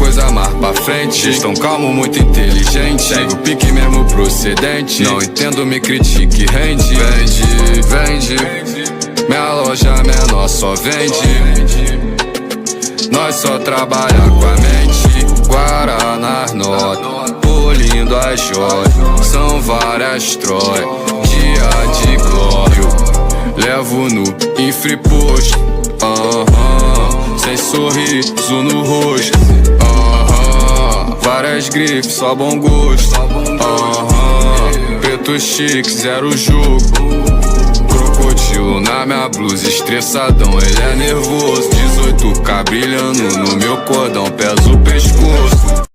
coisa mais pra frente. Vocês tão calmo, muito inteligente. Segue o pique mesmo procedente. Não entendo, me critique, rende. Vende, vende. Minha loja menor só vende. Nós só trabalha com a mente. Guaraná nota, polindo as joias. São várias troias, dia de glória. Levo no infre posto, sem sorriso no rosto, várias grifes, só bom gosto, preto chique, zero jogo. Crocodilo na minha blusa, estressadão, ele é nervoso. 18K brilhando no meu cordão, pesa o pescoço.